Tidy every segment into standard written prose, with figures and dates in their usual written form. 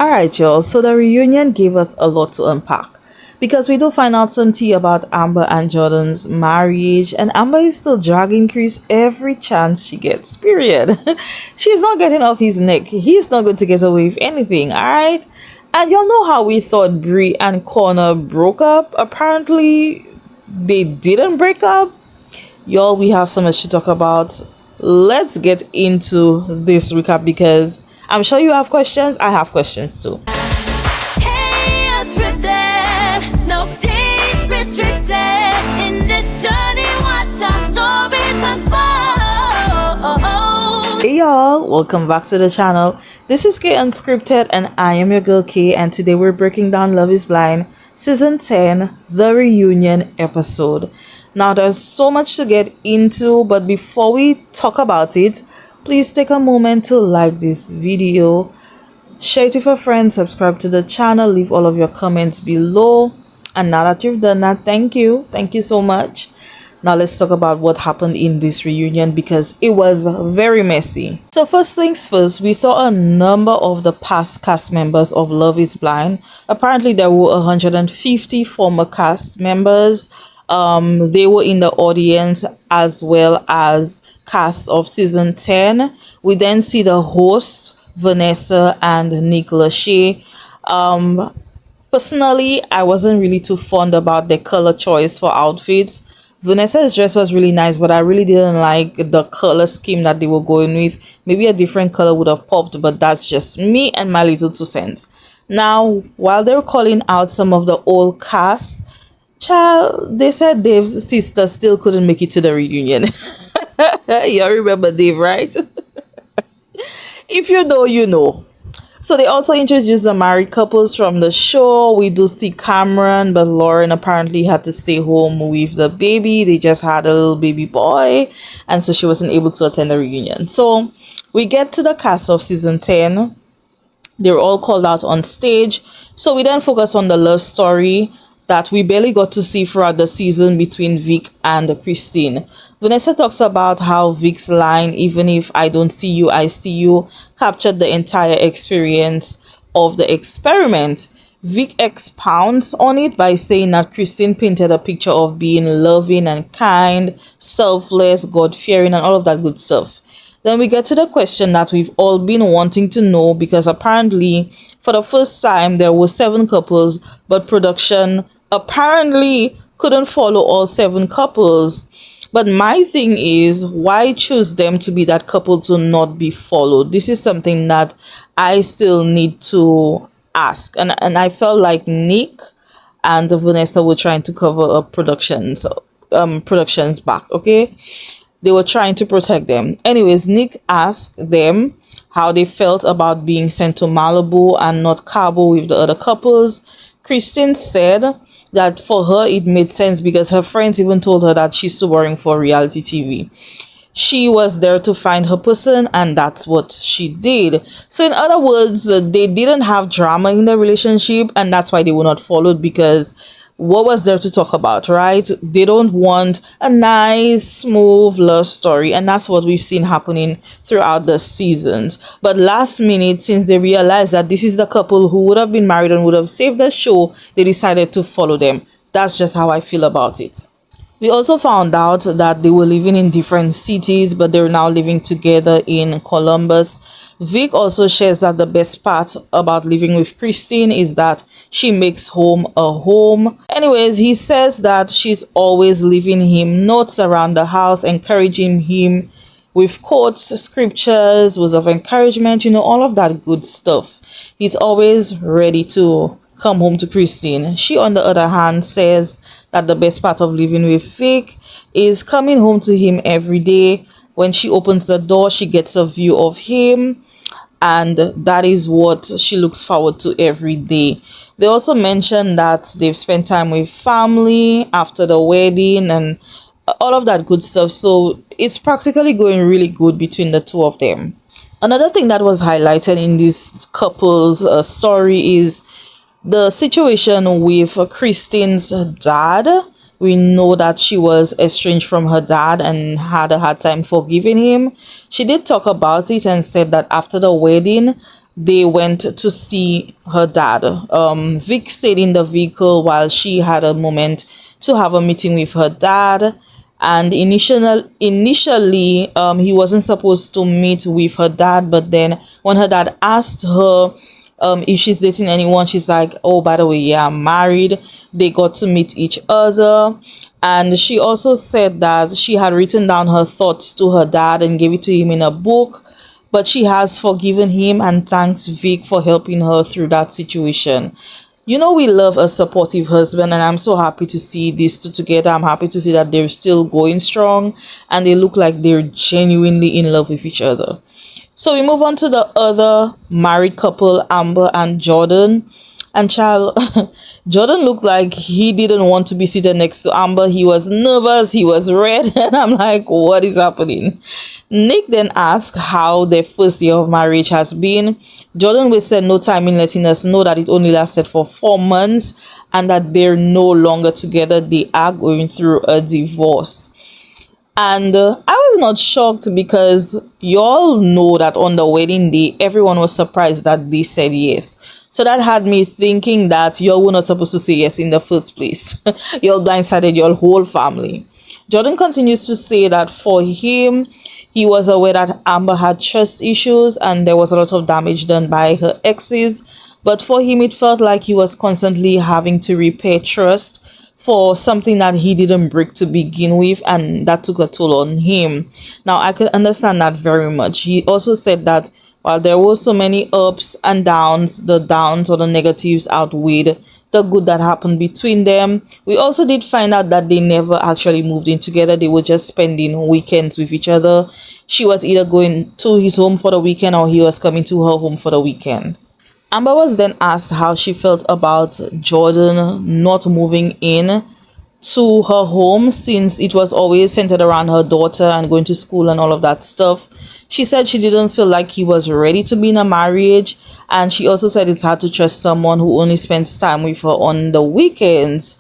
Alright, y'all, so the reunion gave us a lot to unpack because we do find out some tea about Amber and Jordan's marriage, and Amber is still dragging Chris every chance she gets, period. She's not getting off his neck. He's not going to get away with anything, alright? And y'all know how we thought Bree and Connor broke up? Apparently, they didn't break up. Y'all, we have so much to talk about. Let's get into this recap because I'm sure you have questions. I have questions too. Kay Unscripted, no teens restricted. In this journey, watch our stories unfold. Hey y'all, welcome back to the channel. This is Kay Unscripted and I am your girl Kay, and today we're breaking down Love is Blind Season 10, the reunion episode. Now there's so much to get into, but before we talk about it, please take a moment to like this video, share it with a friend, subscribe to the channel, leave all of your comments below. And now that you've done that, thank you so much. Now let's talk about what happened in this reunion because it was very messy. So first things first, we saw a number of the past cast members of Love is Blind. Apparently there were 150 former cast members. They were in the audience as well as cast of season 10. We then see the host Vanessa and Nick Lachey. Personally, I wasn't really too fond about the color choice for outfits. Vanessa's dress was really nice, but I really didn't like the color scheme that they were going with. Maybe a different color would have popped, but that's just me and my little 2 cents. Now, while they're calling out some of the old cast, child, they said Dave's sister still couldn't make it to the reunion. You remember Dave, right? If you know, you know. So they also introduced the married couples from the show. We do see Cameron, but Lauren apparently had to stay home with the baby. They just had a little baby boy, and so she wasn't able to attend the reunion. So we get to the cast of season 10. They were all called out on stage. So we then focus on the love story that we barely got to see throughout the season between Vic and Christine. Vanessa talks about how Vic's line, "even if I don't see you, I see you," captured the entire experience of the experiment. Vic expounds on it by saying that Christine painted a picture of being loving and kind, selfless, God-fearing, and all of that good stuff. Then we get to the question that we've all been wanting to know, because apparently for the first time there were 7 couples, but production apparently couldn't follow all 7 couples. But my thing is, why choose them to be that couple to not be followed? This is something that I still need to ask. And I felt like Nick and Vanessa were trying to cover up productions back, okay? They were trying to protect them. Anyways, Nick asked them how they felt about being sent to Malibu and not Cabo with the other couples. Christine said that for her it made sense because her friends even told her that she's too boring for reality TV. She was there to find her person, and that's what she did. So in other words, they didn't have drama in the relationship, and that's why they were not followed, because what was there to talk about, right? They don't want a nice, smooth love story, and that's what we've seen happening throughout the seasons. But last minute, since they realized that this is the couple who would have been married and would have saved the show, they decided to follow them. That's just how I feel about it. We also found out that they were living in different cities, but they're now living together in Columbus. Vic also shares that the best part about living with Christine is that she makes home a home. Anyways, he says that she's always leaving him notes around the house, encouraging him with quotes, scriptures, words of encouragement, all of that good stuff. He's always ready to come home to Christine. She, on the other hand, says that the best part of living with Vic is coming home to him every day. When she opens the door, she gets a view of him, and that is what she looks forward to every day. They also mentioned that they've spent time with family after the wedding and all of that good stuff. So it's practically going really good between the 2 of them. Another thing that was highlighted in this couple's story is the situation with Christine's dad. We know that she was estranged from her dad and had a hard time forgiving him. She did talk about it and said that after the wedding, they went to see her dad. Vic stayed in the vehicle while she had a moment to have a meeting with her dad. And initially, he wasn't supposed to meet with her dad, but then when her dad asked her if she's dating anyone, she's like, oh, by the way, yeah, I'm married. They got to meet each other. And she also said that she had written down her thoughts to her dad and gave it to him in a book, but she has forgiven him and thanks Vic for helping her through that situation. You know, we love a supportive husband, and I'm so happy to see these two together. I'm happy to see that they're still going strong and they look like they're genuinely in love with each other. So we move on to the other married couple, Amber and Jordan. And child, Jordan looked like he didn't want to be seated next to Amber. He was nervous, he was red, and I'm like, what is happening? Nick then asked how their first year of marriage has been. Jordan wasted no time in letting us know that it only lasted for 4 months and that they're no longer together. They are going through a divorce. And I was not shocked because you all know that on the wedding day, everyone was surprised that they said yes. So that had me thinking that y'all were not supposed to say yes in the first place. Y'all blindsided your whole family. Jordan continues to say that for him, he was aware that Amber had trust issues and there was a lot of damage done by her exes. But for him, it felt like he was constantly having to repair trust for something that he didn't break to begin with, and that took a toll on him. Now, I could understand that very much. He also said that while there were so many ups and downs, the downs or the negatives outweighed the good that happened between them. We also did find out that they never actually moved in together. They were just spending weekends with each other. She was either going to his home for the weekend or he was coming to her home for the weekend. Amber was then asked how she felt about Jordan not moving in to her home since it was always centered around her daughter and going to school and all of that stuff. She said she didn't feel like he was ready to be in a marriage, and she also said it's hard to trust someone who only spends time with her on the weekends.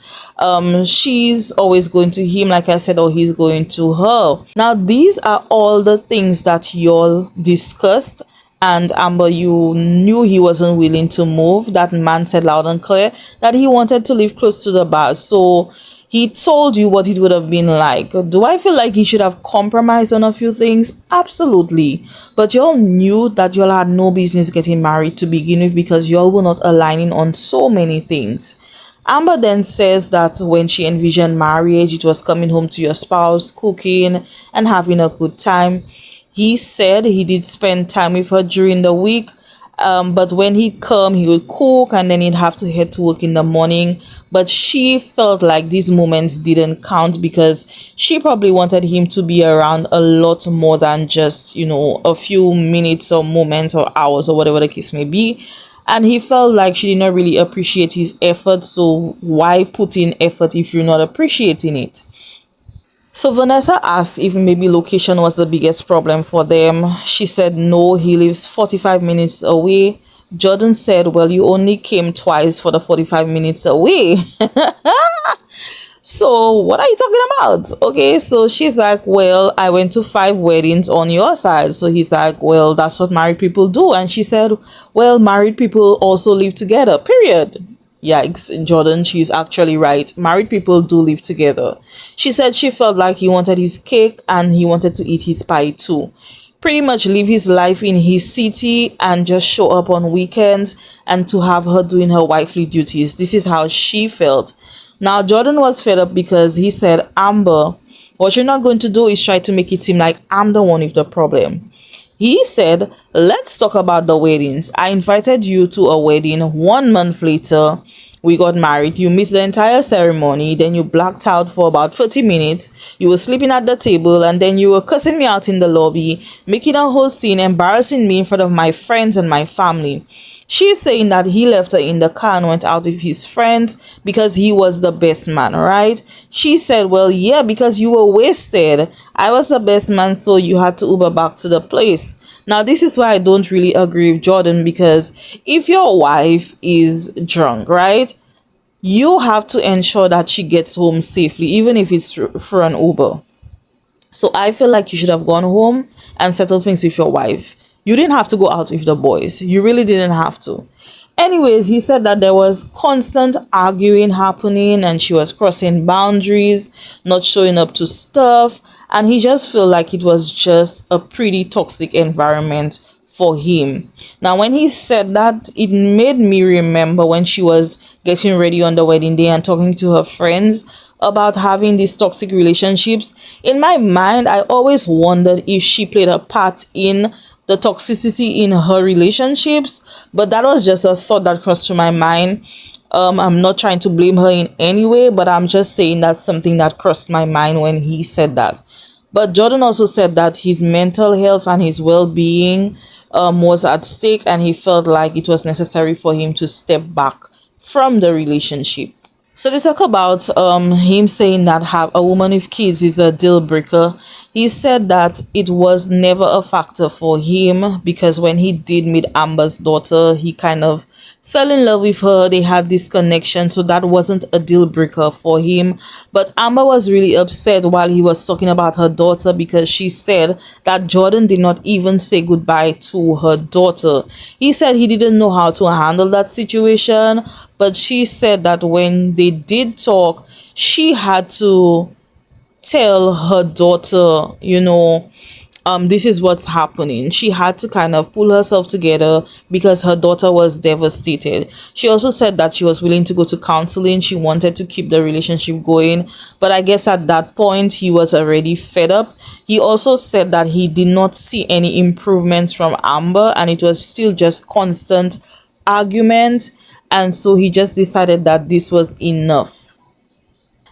She's always going to him, like I said, or he's going to her. Now, these are all the things that y'all discussed. And Amber, you knew he wasn't willing to move. That man said loud and clear that he wanted to live close to the bar. So he told you what it would have been like. Do I feel like he should have compromised on a few things? Absolutely. But y'all knew that y'all had no business getting married to begin with because y'all were not aligning on so many things. Amber then says that when she envisioned marriage, it was coming home to your spouse, cooking, and having a good time. He said he did spend time with her during the week, but when he'd come, he would cook and then he'd have to head to work in the morning. But she felt like these moments didn't count because she probably wanted him to be around a lot more than just, a few minutes or moments or hours or whatever the case may be. And he felt like she did not really appreciate his effort. So why put in effort if you're not appreciating it? So Vanessa asked if maybe location was the biggest problem for them. She said no, he lives 45 minutes away. Jordan said, well, you only came twice for the 45 minutes away. So what are you talking about? Okay, so she's like, well, I went to 5 weddings on your side. So he's like, well, that's what married people do. And she said, well, married people also live together, period. Yikes, Jordan, she's actually right. Married people do live together. She said she felt like he wanted his cake and he wanted to eat his pie too. Pretty much live his life in his city and just show up on weekends and to have her doing her wifely duties. This is how she felt. Now, Jordan was fed up because he said, Amber, what you're not going to do is try to make it seem like I'm the one with the problem. He said, let's talk about the weddings. I invited you to a wedding. 1 month later, we got married. You missed the entire ceremony. Then you blacked out for about 30 minutes. You were sleeping at the table and then you were cussing me out in the lobby, making a whole scene, embarrassing me in front of my friends and my family. She's saying that he left her in the car and went out with his friends because he was the best man, right? She said, well, yeah, because you were wasted. I was the best man, so you had to Uber back to the place. Now, this is why I don't really agree with Jordan, because if your wife is drunk, right, you have to ensure that she gets home safely, even if it's for an Uber. So I feel like you should have gone home and settled things with your wife. You didn't have to go out with the boys. You really didn't have to. Anyways, he said that there was constant arguing happening and she was crossing boundaries, not showing up to stuff, and he just felt like it was just a pretty toxic environment for him. Now, when he said that, it made me remember when she was getting ready on the wedding day and talking to her friends about having these toxic relationships. In my mind, I always wondered if she played a part in the toxicity in her relationships, but that was just a thought that crossed through my mind. I'm not trying to blame her in any way, but I'm just saying that's something that crossed my mind when he said that. But Jordan also said that his mental health and his well-being was at stake, and he felt like it was necessary for him to step back from the relationship. So they talk about him saying that have a woman with kids is a deal breaker. He said that it was never a factor for him because when he did meet Amber's daughter, he kind of fell in love with her. They had this connection, so that wasn't a deal breaker for him. But Amber was really upset while he was talking about her daughter because she said that Jordan did not even say goodbye to her daughter. He said he didn't know how to handle that situation, but she said that when they did talk, she had to tell her daughter, this is what's happening. She had to kind of pull herself together because her daughter was devastated. She also said that she was willing to go to counseling. She wanted to keep the relationship going, but I guess at that point he was already fed up. He also said that he did not see any improvements from Amber and it was still just constant argument, and so he just decided that this was enough.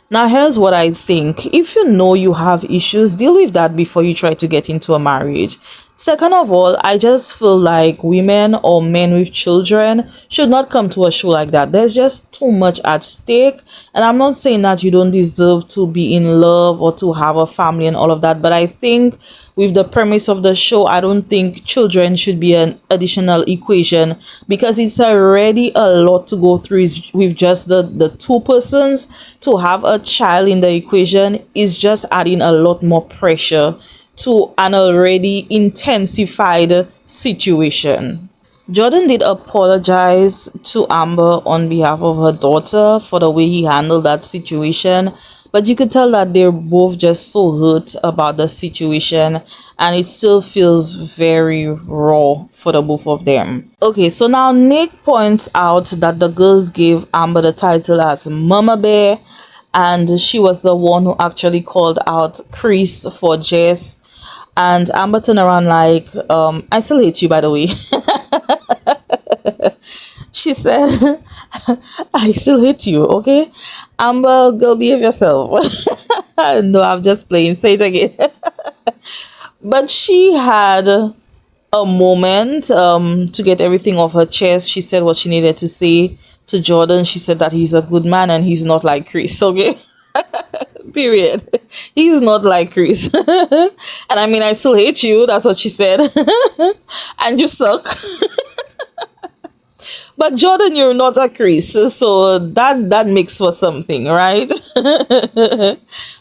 Now, here's what I think. If you know you have issues, deal with that before you try to get into a marriage. Second of all, I just feel like women or men with children should not come to a show like that. There's just too much at stake. And I'm not saying that you don't deserve to be in love or to have a family and all of that. But I think with the premise of the show, I don't think children should be an additional equation because it's already a lot to go through with just the two persons. To have a child in the equation is just adding a lot more pressure to an already intensified situation. Jordan did apologize to Amber on behalf of her daughter for the way he handled that situation, but you could tell that they're both just so hurt about the situation and it still feels very raw for the both of them. Okay, so now Nick points out that the girls gave Amber the title as Mama Bear and she was the one who actually called out Chris for Jess. And Amber turned around like, I still hate you, by the way. She said, I still hate you, okay? Amber, girl, behave yourself. No, I'm just playing. Say it again. But she had a moment to get everything off her chest. She said what she needed to say to Jordan. She said that he's a good man and he's not like Chris, okay? Period. He's not like Chris. And I mean, I still hate you. That's what she said. And you suck. But Jordan, you're not a Chris. So that makes for something, right?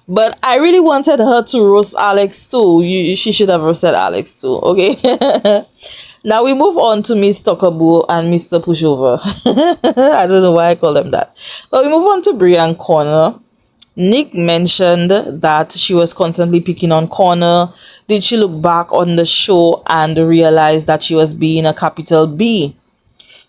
But I really wanted her to roast Alex too. She should have roasted Alex too, okay? Now we move on to Miss Talkaboo and Mr. Pushover. I don't know why I call them that. But we move on to Brie and Connor. Nick mentioned that she was constantly picking on Connor. Did she look back on the show and realize that she was being a capital B?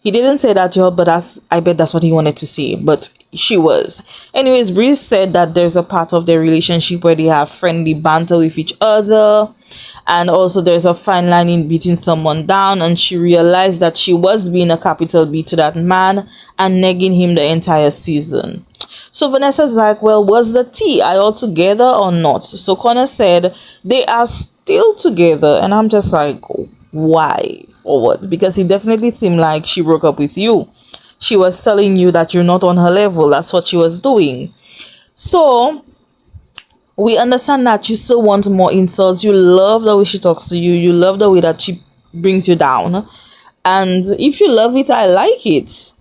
He didn't say that to her, but I bet that's what he wanted to say. But she was. Anyways, Bree said that there's a part of their relationship where they have friendly banter with each other. And also there's a fine line in beating someone down. And she realized that she was being a capital B to that man and negging him the entire season. So Vanessa's like, well, was the tea? Are y'all together or not? So Connor said they are still together. And I'm just like, why? Or what? Because it definitely seemed like she broke up with you. She was telling you that you're not on her level. That's what she was doing. So we understand that you still want more insults. You love the way she talks to you. You love the way that she brings you down. And if you love it, I like it.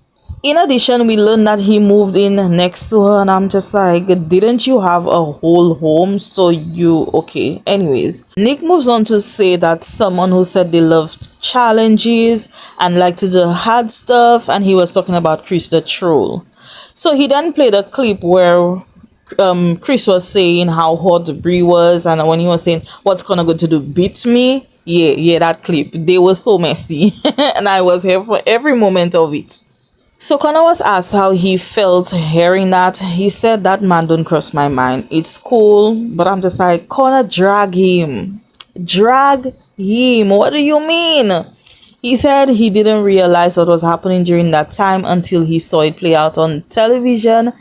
In addition, we learned that he moved in next to her, and I'm just like, didn't you have a whole home? So you okay? Anyways, Nick moves on to say that someone who said they loved challenges and like to do hard stuff, and he was talking about Chris the troll. So he then played a clip where Chris was saying how hot Brie was, and when he was saying what's Connor going to do, beat me. Yeah, that clip, they were so messy and I was here for every moment of it. So Connor was asked how he felt hearing that. He said that man don't cross my mind. It's cool, but I'm just like, Connor, drag him. Drag him. What do you mean? He said he didn't realize what was happening during that time until he saw it play out on television,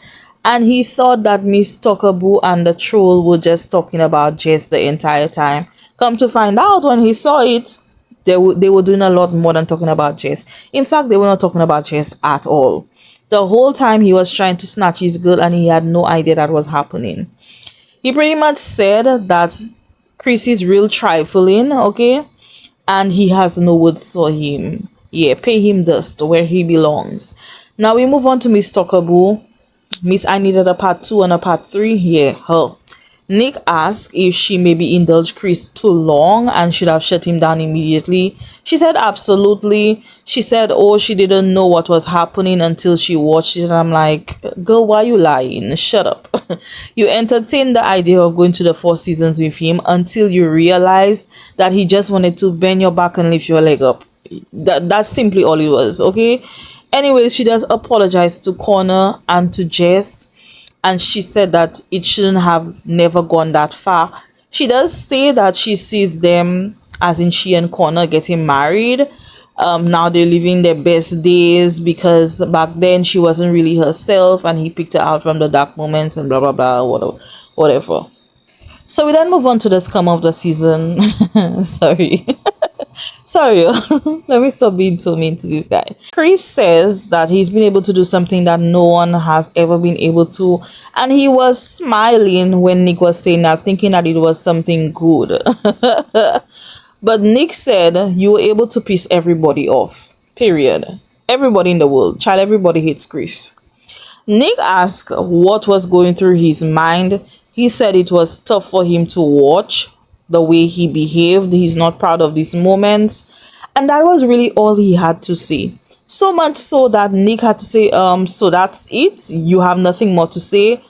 and he thought that Miss Talkaboo and the troll were just talking about Jess the entire time. Come to find out, when he saw it, they were doing a lot more than talking about Jess. In fact, they were not talking about Jess at all. The whole time he was trying to snatch his girl, and he had no idea that was happening. He pretty much said that Chris is real trifling, okay? And he has no words for him. Yeah, pay him dust where he belongs. Now we move on to Miss Talkaboo. Miss I needed a part 2 and a part 3. Yeah, her. Nick asked if she maybe indulged Chris too long and should have shut him down immediately. She said absolutely. She said, oh, she didn't know what was happening until she watched it. And I'm like, girl, why are you lying? Shut up. You entertained the idea of going to the 4 seasons with him until you realize that he just wanted to bend your back and lift your leg up. That's simply all it was, okay? Anyways, she does apologize to Connor and to Jess, and she said that it shouldn't have never gone that far. She does say that she sees them, as in she and Connor, getting married. Now they're living their best days, because back then she wasn't really herself and he picked her out from the dark moments and blah blah blah, whatever. So we then move on to the scum of the season. Sorry. Sorry, let me stop being so mean to this guy. Chris says that he's been able to do something that no one has ever been able to, and he was smiling when Nick was saying that, thinking that it was something good. But Nick said you were able to piss everybody off. Period. Everybody in the world. Child, everybody hates Chris. Nick asked what was going through his mind. He said it was tough for him to watch the way he behaved. He's not proud of these moments, and that was really all he had to say. So much so that Nick had to say, so that's it, you have nothing more to say.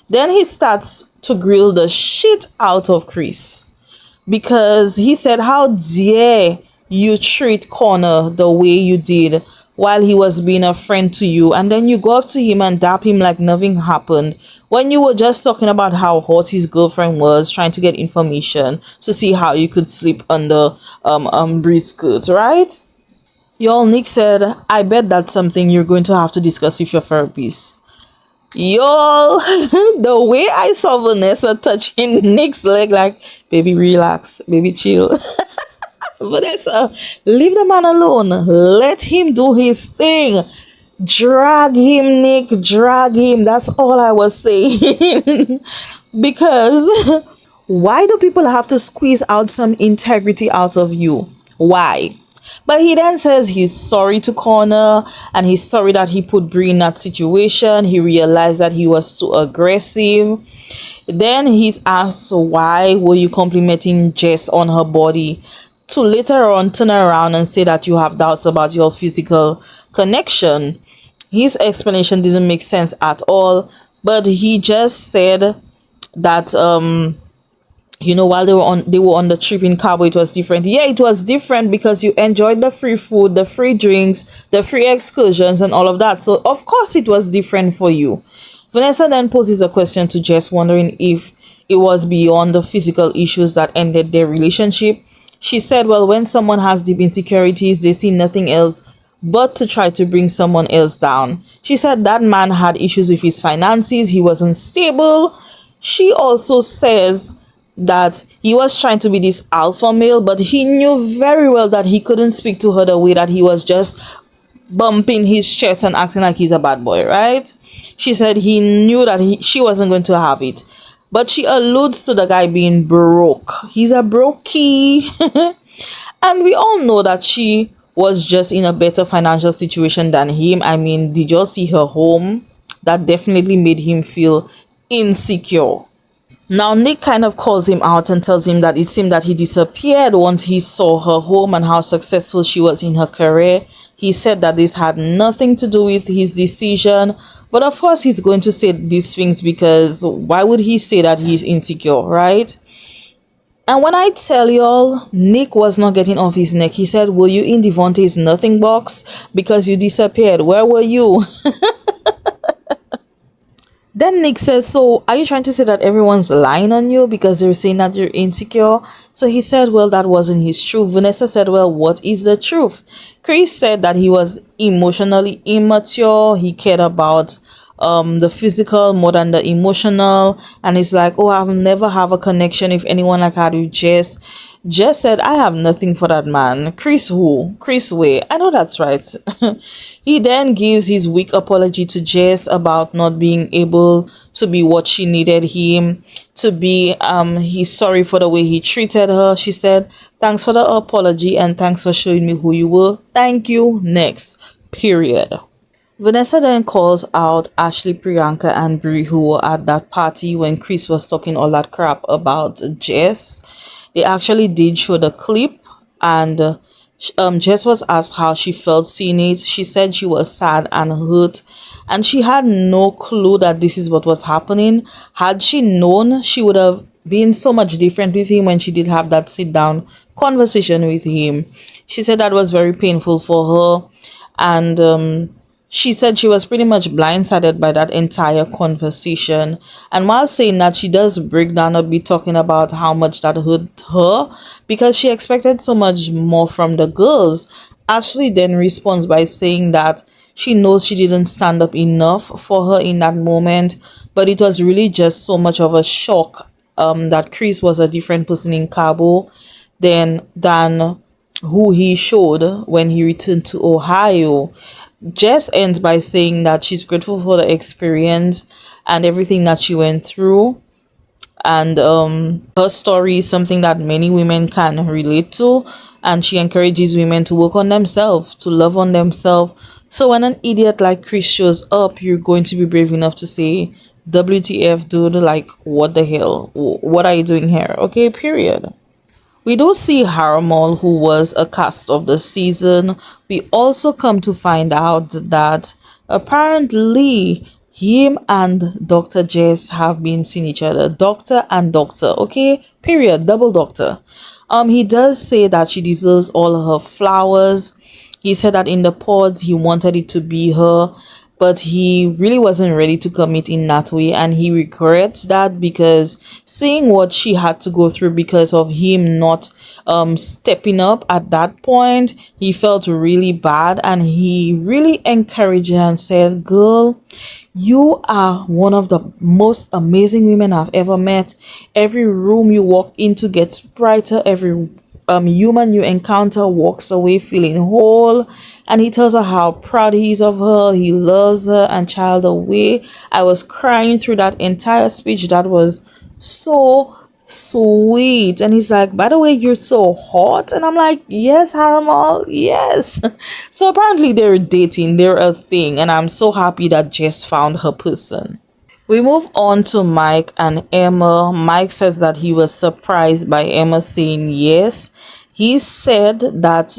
Then he starts to grill the shit out of Chris, because he said, how dare you treat Connor the way you did while he was being a friend to you, and then you go up to him and dap him like nothing happened, when you were just talking about how hot his girlfriend was, trying to get information to see how you could sleep under Bree's skirts, right? Y'all, Nick said, I bet that's something you're going to have to discuss with your therapist. Y'all, the way I saw Vanessa touching Nick's leg, like, baby, relax, baby, chill. Vanessa, leave the man alone. Let him do his thing. Drag him, Nick, drag him. That's all I was saying. Because why do people have to squeeze out some integrity out of you? Why? But he then says he's sorry to Connor, and he's sorry that he put Brie in that situation. He realized that he was too aggressive. Then he's asked, why were you complimenting Jess on her body, to later on turn around and say that you have doubts about your physical connection. His explanation didn't make sense at all, but he just said that while they were on the trip in Cabo, it was different. Yeah, it was different because you enjoyed the free food, the free drinks, the free excursions, and all of that. So of course it was different for you. Vanessa then poses a question to Jess, wondering if it was beyond the physical issues that ended their relationship. She said, well, when someone has deep insecurities, they see nothing else but to try to bring someone else down. She said that man had issues with his finances. He wasn't stable. She also says that he was trying to be this alpha male, but he knew very well that he couldn't speak to her the way that he was just bumping his chest and acting like he's a bad boy, right? She said he knew that she wasn't going to have it. But she alludes to the guy being broke. He's a brokey. And we all know that she was just in a better financial situation than him. I mean, did you see her home? That definitely made him feel insecure. Now, Nick kind of calls him out and tells him that it seemed that he disappeared once he saw her home and how successful she was in her career. He said that this had nothing to do with his decision, but of course, he's going to say these things because why would he say that he's insecure, right? And when I tell y'all, Nick was not getting off his neck. He said, "Were you in Devontae's nothing box? Because you disappeared. Where were you?" Then Nick says, "So are you trying to say that everyone's lying on you because they're saying that you're insecure?" So he said, well, that wasn't his truth. Vanessa said, well, what is the truth? Chris said that he was emotionally immature. He cared about the physical more than the emotional. And he's like, oh, I've never have a connection if anyone like I had with Jess. Jess said, I have nothing for that man. Chris who? Chris Way. I know that's right. He then gives his weak apology to Jess about not being able to be what she needed him to be. He's sorry for the way he treated her. She said, thanks for the apology and thanks for showing me who you were. Thank you. Next. Period. Vanessa then calls out Ashley, Priyanka, and Brie, who were at that party when Chris was talking all that crap about Jess. They actually did show the clip, and Jess was asked how she felt seeing it. She said she was sad and hurt, and she had no clue that this is what was happening. Had she known, she would have been so much different with him when she did have that sit down conversation with him. She said that was very painful for her, and she said she was pretty much blindsided by that entire conversation. And while saying that, she does break down a bit, talking about how much that hurt her because she expected so much more from the girls. Ashley then responds by saying that she knows she didn't stand up enough for her in that moment, but it was really just so much of a shock that Chris was a different person in Cabo than who he showed when he returned to Ohio. Jess ends by saying that she's grateful for the experience and everything that she went through, and her story is something that many women can relate to, and she encourages women to work on themselves, to love on themselves. So when an idiot like Chris shows up, you're going to be brave enough to say, WTF, dude, like, what the hell, what are you doing here? Okay, period. We do see Harmol, who was a cast of the season. We also come to find out that apparently him and Dr. Jess have been seeing each other. Doctor and doctor, okay? Period. Double doctor. He does say that she deserves all her flowers. He said that in the pods he wanted it to be her, but he really wasn't ready to commit in that way, and he regrets that because seeing what she had to go through because of him not stepping up at that point, he felt really bad, and he really encouraged her and said, girl, you are one of the most amazing women I've ever met. Every room you walk into gets brighter. Every human you encounter walks away feeling whole. And he tells her how proud he is of her, he loves her, and child away. I was crying through that entire speech. That was so sweet. And he's like, by the way, you're so hot. And I'm like, yes, Haramal, yes. So apparently they're dating, they're a thing, and I'm so happy that Jess found her person. We move on to Mike and Emma. Mike says that he was surprised by Emma saying yes. He said that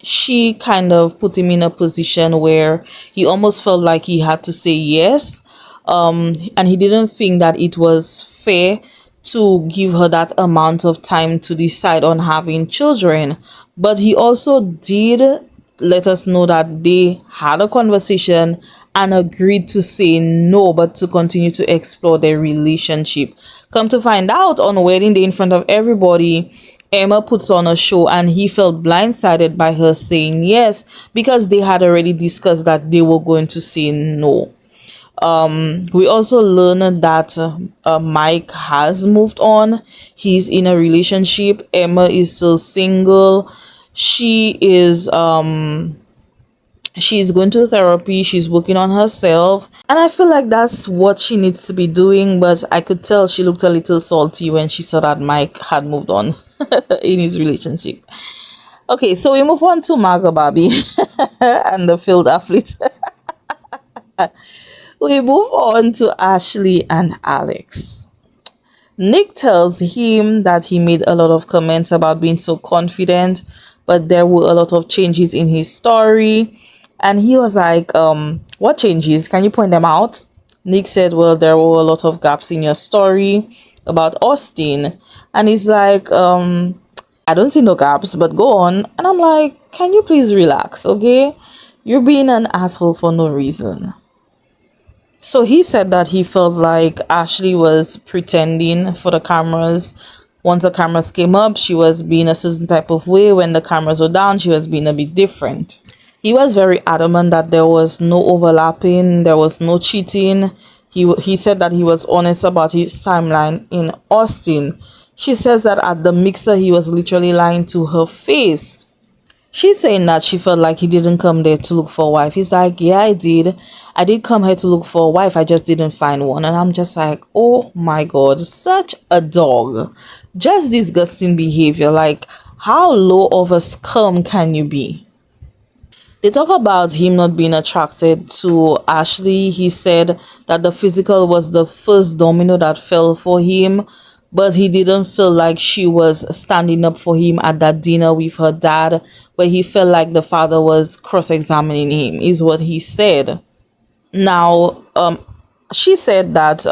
she kind of put him in a position where he almost felt like he had to say yes. And he didn't think that it was fair to give her that amount of time to decide on having children. But he also did let us know that they had a conversation and agreed to say no, but to continue to explore their relationship. Come to find out, on wedding day in front of everybody, Emma puts on a show and he felt blindsided by her saying yes because they had already discussed that they were going to say no. We also learned that Mike has moved on. He's in a relationship. Emma is still single. She's going to therapy, she's working on herself, and I feel like that's what she needs to be doing. But I could tell she looked a little salty when she saw that Mike had moved on in his relationship. Okay, so we move on to Margot Barbie and the field athlete. We move on to Ashley and Alex. Nick tells him that he made a lot of comments about being so confident, but there were a lot of changes in his story. And he was like, what changes? Can you point them out? Nick said, well, there were a lot of gaps in your story about Austin. And he's like, I don't see no gaps, but go on. And I'm like, can you please relax, okay? You're being an asshole for no reason. So he said that he felt like Ashley was pretending for the cameras. Once the cameras came up, she was being a certain type of way. When the cameras were down, she was being a bit different. He was very adamant that there was no overlapping, there was no cheating. He said that he was honest about his timeline in Austin. She says that at the mixer, he was literally lying to her face. She's saying that she felt like he didn't come there to look for a wife. He's like, yeah, I did. I did come here to look for a wife. I just didn't find one. And I'm just like, oh my God, such a dog. Just disgusting behavior. Like, how low of a scum can you be? They talk about him not being attracted to Ashley. He said that the physical was the first domino that fell for him, but he didn't feel like she was standing up for him at that dinner with her dad, where he felt like the father was cross-examining him, is what he said. Now, she said that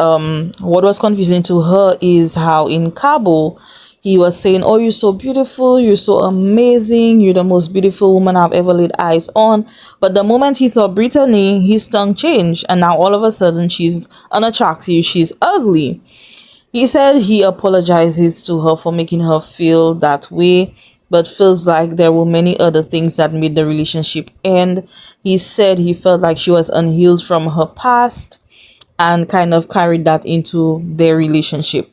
what was confusing to her is how in Cabo he was saying, oh, you're so beautiful, you're so amazing, you're the most beautiful woman I've ever laid eyes on. But the moment he saw Brittany, his tongue changed, and now all of a sudden she's unattractive, she's ugly. He said he apologizes to her for making her feel that way, but feels like there were many other things that made the relationship end. He said he felt like she was unhealed from her past and kind of carried that into their relationship.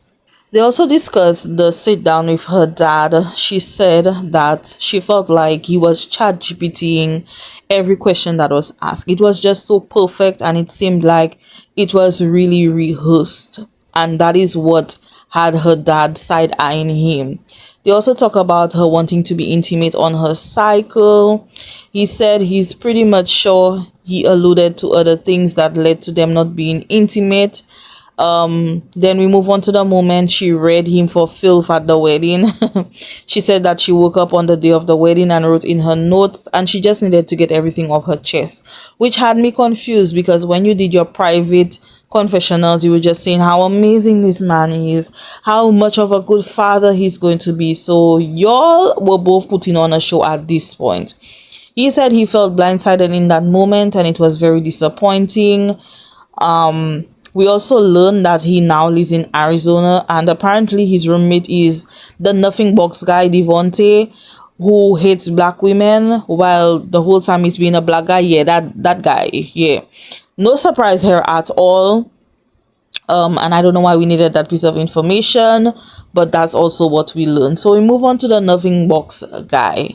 They also discussed the sit down with her dad. She said that she felt like he was chat GPTing every question that was asked. It was just so perfect and it seemed like it was really rehearsed. And that is what had her dad side eyeing him. They also talk about her wanting to be intimate on her cycle. He said he's pretty much sure he alluded to other things that led to them not being intimate. Then we move on to the moment she read him for filth at the wedding. She said that she woke up on the day of the wedding and wrote in her notes, and she just needed to get everything off her chest, which had me confused because when you did your private confessionals, you were just saying how amazing this man is, how much of a good father he's going to be. So y'all were both putting on a show at this point. He said he felt blindsided in that moment and it was very disappointing. We also learned that he now lives in Arizona, and apparently his roommate is the nothing box guy Devonte, who hates black women while the whole time he's being a black guy. Yeah, that guy. Yeah, no surprise here at all. And I don't know why we needed that piece of information, but that's also what we learned. So we move on to the nothing box guy,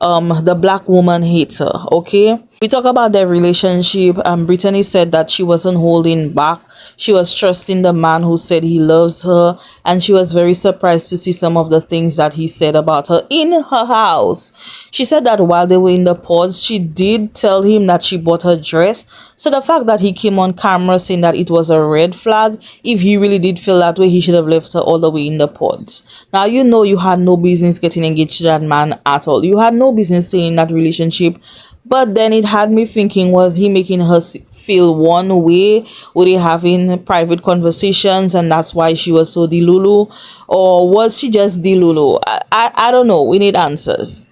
the black woman hater. Okay, we talk about their relationship. Brittany said that she wasn't holding back. She was trusting the man who said he loves her, and she was very surprised to see some of the things that he said about her in her house. She said that while they were in the pods, she did tell him that she bought her dress. So the fact that he came on camera saying that it was a red flag, if he really did feel that way, he should have left her all the way in the pods. Now, you know you had no business getting engaged to that man at all. You had no business staying in that relationship. But then it had me thinking, was he making her feel one way? Were they having private conversations and that's why she was so delulu? Or was she just delulu? I don't know. We need answers.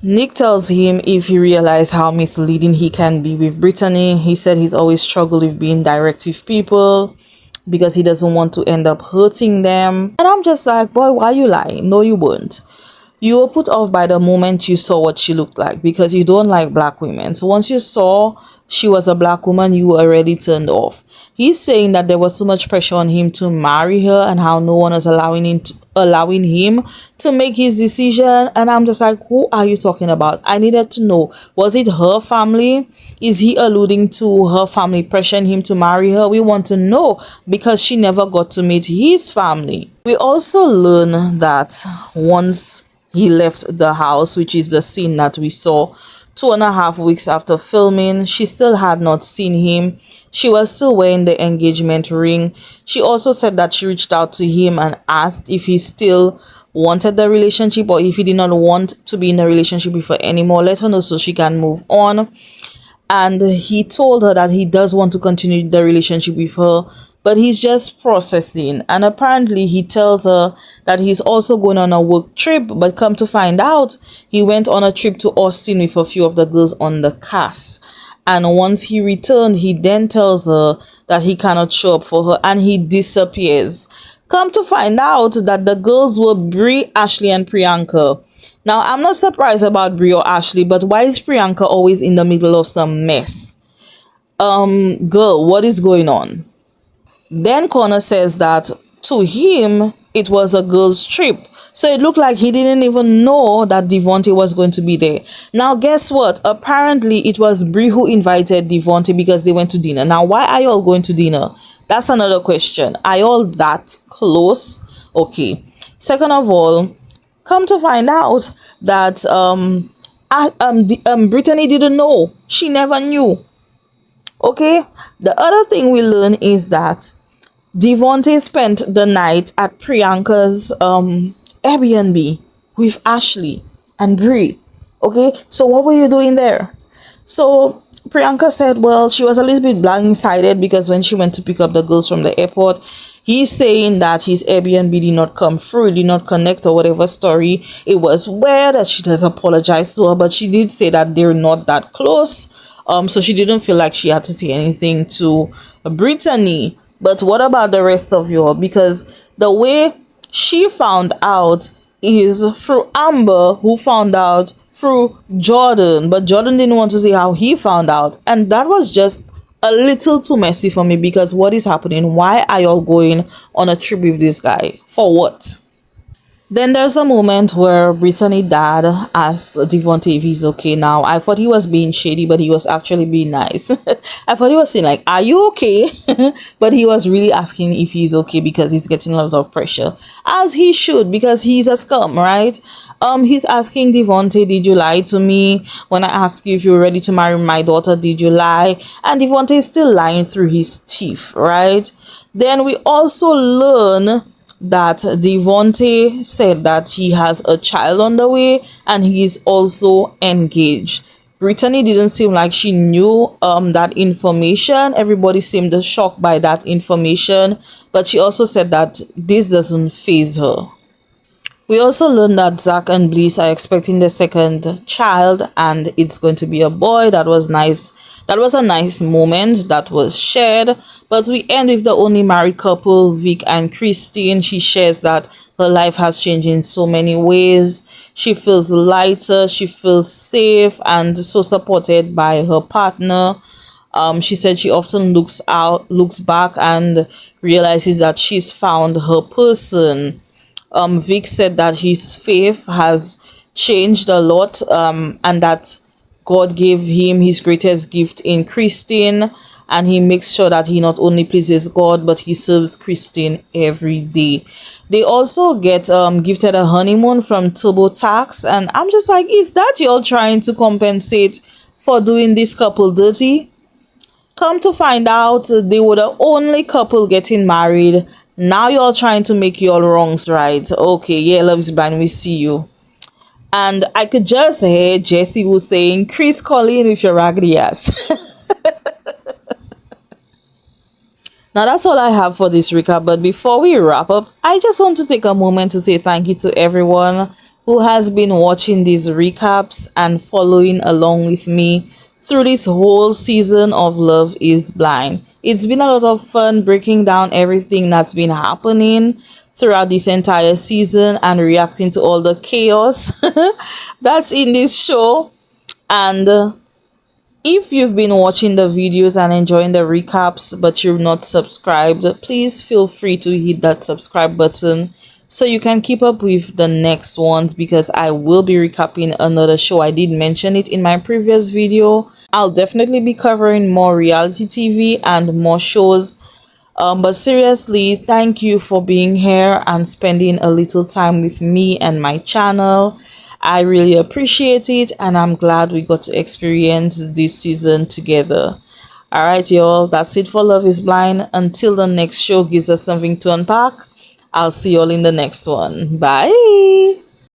Nick tells him if he realized how misleading he can be with Brittany. He said he's always struggled with being direct with people because he doesn't want to end up hurting them. And I'm just like, boy, why you lying? No, you weren't. You were put off by the moment you saw what she looked like because you don't like black women. So once you saw she was a black woman, you were already turned off. He's saying that there was so much pressure on him to marry her and how no one was allowing him to make his decision. And I'm just like, who are you talking about? I needed to know, was it her family? Is he alluding to her family pressuring him to marry her? We want to know because she never got to meet his family. We also learn that once he left the house, which is the scene that we saw 2.5 weeks after filming. She still had not seen him. She was still wearing the engagement ring. She also said that she reached out to him and asked if he still wanted the relationship, or if he did not want to be in a relationship with her anymore, let her know so she can move on. And he told her that he does want to continue the relationship with her, but he's just processing. And apparently he tells her that he's also going on a work trip, but come to find out, he went on a trip to Austin with a few of the girls on the cast. And once he returned, he then tells her that he cannot show up for her, and he disappears. Come to find out that the girls were Brie, Ashley, and Priyanka. Now, I'm not surprised about Brie or Ashley, but why is Priyanka always in the middle of some mess? Girl, what is going on? Then Connor says that to him, it was a girl's trip. So it looked like he didn't even know that Devontae was going to be there. Now, guess what? Apparently, it was Brie who invited Devontae because they went to dinner. Now, why are you all going to dinner? That's another question. Are you all that close? Okay. Second of all, come to find out that Brittany didn't know. She never knew. Okay. The other thing we learn is that Devontae spent the night at Priyanka's Airbnb with Ashley and Brie. Okay, so what were you doing there? So Priyanka said, well, she was a little bit blindsided because when she went to pick up the girls from the airport, he's saying that his Airbnb did not come through, did not connect, or whatever story. It was weird that she does apologize to her, but she did say that they're not that close. So she didn't feel like she had to say anything to Brittany. But what about the rest of y'all? Because the way she found out is through Amber, who found out through Jordan. But Jordan didn't want to see how he found out. And that was just a little too messy for me, because what is happening? Why are y'all going on a trip with this guy? For what? Then there's a moment where Brittany dad asked Devontae if he's okay. Now, I thought he was being shady, but he was actually being nice. I thought he was saying like, are you okay? But he was really asking if he's okay because he's getting a lot of pressure. As he should, because he's a scum, right? He's asking Devontae, did you lie to me? When I asked you if you were ready to marry my daughter, did you lie? And Devontae is still lying through his teeth, right? Then we also learn that Devontae said that he has a child on the way and he is also engaged. Brittany didn't seem like she knew that information. Everybody seemed shocked by that information, but she also said that this doesn't faze her. We also learned that Zach and Bliss are expecting the second child, and it's going to be a boy. That was nice. That was a nice moment that was shared. But we end with the only married couple, Vic and Christine. She shares that her life has changed in so many ways. She feels lighter, she feels safe, and so supported by her partner. She said she often looks back and realizes that she's found her person. Vic said that his faith has changed a lot, and that God gave him his greatest gift in Christine, and he makes sure that he not only pleases God, but he serves Christine every day. They also get gifted a honeymoon from TurboTax, and I'm just like, is that y'all trying to compensate for doing this couple dirty? Come to find out, they were the only couple getting married. Now you're trying to make your wrongs right. Okay, yeah, love is blind, we see you. And I could just hear Jesse was saying, Chris, call in with your raggedy ass. Now that's all I have for this recap. But before we wrap up, I just want to take a moment to say thank you to everyone who has been watching these recaps and following along with me through this whole season of Love is Blind. It's been a lot of fun breaking down everything that's been happening throughout this entire season and reacting to all the chaos that's in this show. And if you've been watching the videos and enjoying the recaps but you're not subscribed, please feel free to hit that subscribe button so you can keep up with the next ones, because I will be recapping another show. I did mention it in my previous video. I'll definitely be covering more reality TV and more shows. But seriously, thank you for being here and spending a little time with me and my channel. I really appreciate it, and I'm glad we got to experience this season together. All right, y'all, that's it for Love is Blind. Until the next show gives us something to unpack, I'll see y'all in the next one. Bye.